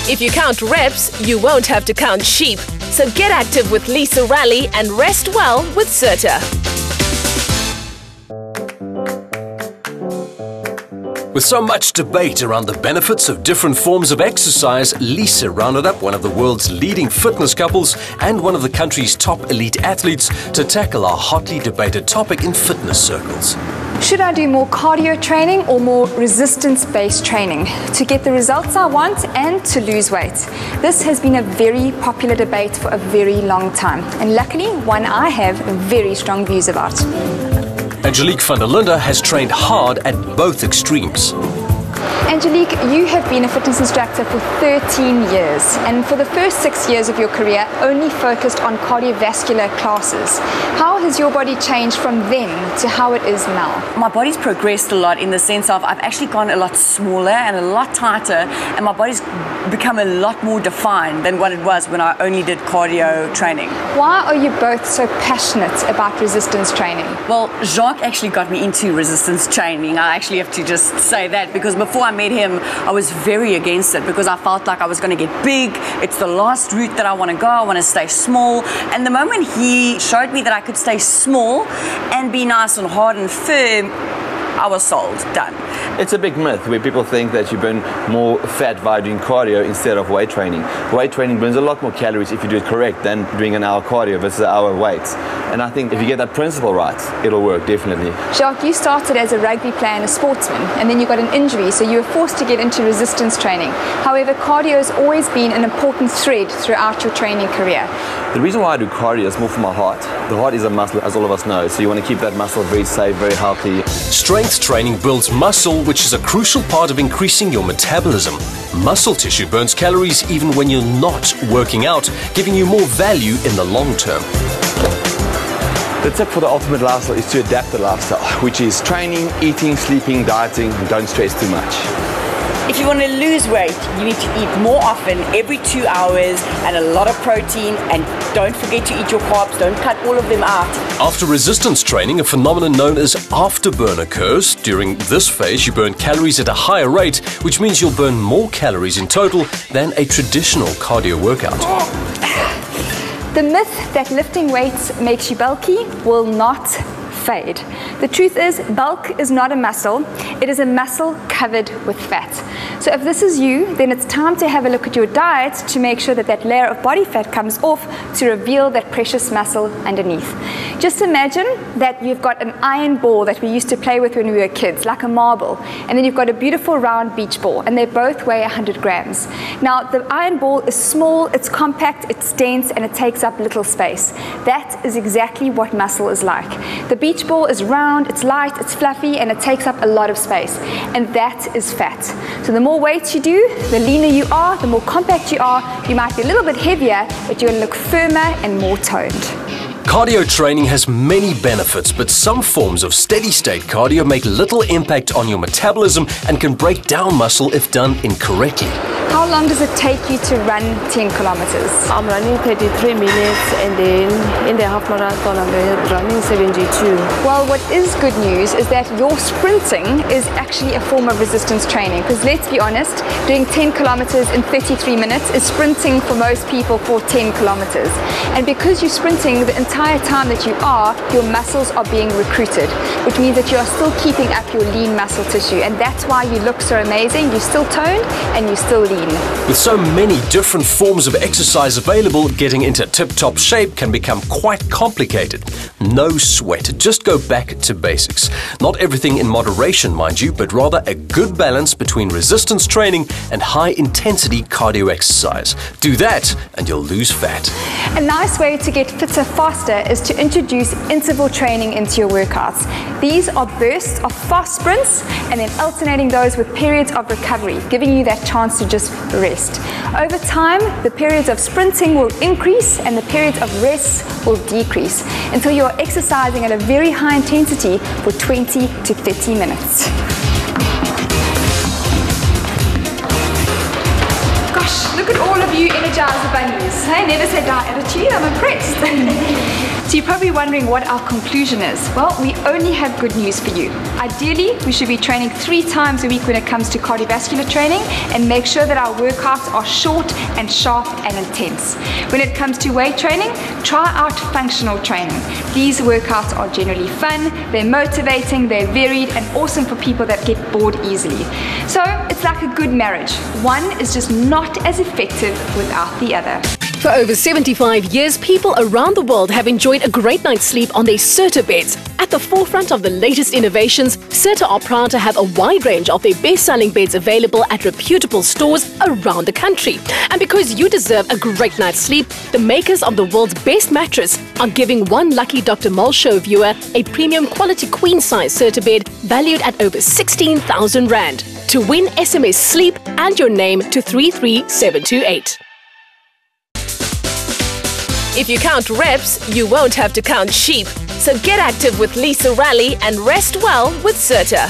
If you count reps, you won't have to count sheep. So get active with Raleigh and rest well with Serta. With so much debate around the benefits of different forms of exercise, Linde rounded up one of the world's leading fitness couples and one of the country's top elite athletes to tackle our hotly debated topic in fitness circles. Should I do more cardio training or more resistance-based training to get the results I want and to lose weight? This has been a very popular debate for a very long time, and luckily one I have very strong views about. Angelique van der Linde has trained hard at both extremes. Angelique, you have been a fitness instructor for 13 years, and for the first 6 years of your career only focused on cardiovascular classes. How has your body changed from then to how it is now? My body's progressed a lot in the sense of I've actually gone a lot smaller and a lot tighter, and my body's become a lot more defined than what it was when I only did cardio training. Why are you both so passionate about resistance training? Well, Jacque actually got me into resistance training. I actually have to just say that, because before I met him, I was very against it because I felt like I was going to get big. It's the last route that I want to go. I want to stay small. And the moment he showed me that I could stay small and be nice and hard and firm, I was sold. Done. It's a big myth where people think that you burn more fat by doing cardio instead of weight training. Weight training burns a lot more calories if you do it correct than doing an hour cardio versus an hour weights. And I think if you get that principle right, it'll work, definitely. Jacque, you started as a rugby player and a sportsman, and then you got an injury, so you were forced to get into resistance training. However, cardio has always been an important thread throughout your training career. The reason why I do cardio is more for my heart. The heart is a muscle, as all of us know, so you want to keep that muscle very safe, very healthy. Strength training builds muscle, which is a crucial part of increasing your metabolism. Muscle tissue burns calories even when you're not working out, giving you more value in the long term. The tip for the ultimate lifestyle is to adapt the lifestyle, which is training, eating, sleeping, dieting, and don't stress too much. If you want to lose weight, you need to eat more often, every 2 hours, and a lot of protein, and don't forget to eat your carbs. Don't cut all of them out. After resistance training, a phenomenon known as afterburn occurs. During this phase, you burn calories at a higher rate, which means you'll burn more calories in total than a traditional cardio workout. The myth that lifting weights makes you bulky will not fade. The truth is, bulk is not a muscle, it is a muscle covered with fat. So if this is you, then it's time to have a look at your diet to make sure that that layer of body fat comes off to reveal that precious muscle underneath. Just imagine that you've got an iron ball that we used to play with when we were kids, like a marble, and then you've got a beautiful round beach ball, and they both weigh 100 grams. Now, the iron ball is small, it's compact, it's dense, and it takes up little space. That is exactly what muscle is like. The beach ball is round, it's light, it's fluffy, and it takes up a lot of space, and that is fat. So the more weights you do, the leaner you are, the more compact you are. You might be a little bit heavier, but you're going to look firmer and more toned. Cardio training has many benefits, but some forms of steady-state cardio make little impact on your metabolism and can break down muscle if done incorrectly. How long does it take you to run 10 kilometers? I'm running 33 minutes, and then in the half marathon I'm running 72. Well, what is good news is that your sprinting is actually a form of resistance training, because let's be honest, doing 10 kilometers in 33 minutes is sprinting for most people for 10 kilometers. And because you're sprinting the entire time that you are, your muscles are being recruited, which means that you are still keeping up your lean muscle tissue, and that's why you look so amazing. You're still toned and you're still lean. With so many different forms of exercise available, getting into tip-top shape can become quite complicated. No sweat, just go back to basics. Not everything in moderation, mind you, but rather a good balance between resistance training and high-intensity cardio exercise. Do that and you'll lose fat. A nice way to get fitter faster is to introduce interval training into your workouts. These are bursts of fast sprints and then alternating those with periods of recovery, giving you that chance to just rest. Over time, the periods of sprinting will increase and the periods of rest will decrease until you are exercising at a very high intensity for 20 to 30 minutes. Gosh, look at all of of you Energizer bunnies. I never said die attitude, I'm impressed. So you're probably wondering what our conclusion is. Well, we only have good news for you. Ideally, we should be training 3 times a week when it comes to cardiovascular training, and make sure that our workouts are short and sharp and intense. When it comes to weight training, try out functional training. These workouts are generally fun, they're motivating, they're varied, and awesome for people that get bored easily. So it's like a good marriage. One is just not as effective without the other. For over 75 years, people around the world have enjoyed a great night's sleep on their Serta beds. At the forefront of the latest innovations, Serta are proud to have a wide range of their best-selling beds available at reputable stores around the country. And because you deserve a great night's sleep, the makers of the world's best mattress are giving one lucky Dr. Mole show viewer a premium quality queen-size Serta bed valued at over 16,000 Rand. To win, SMS SLEEP and your name to 33728. If you count reps, you won't have to count sheep. So get active with Raleigh and rest well with Serta.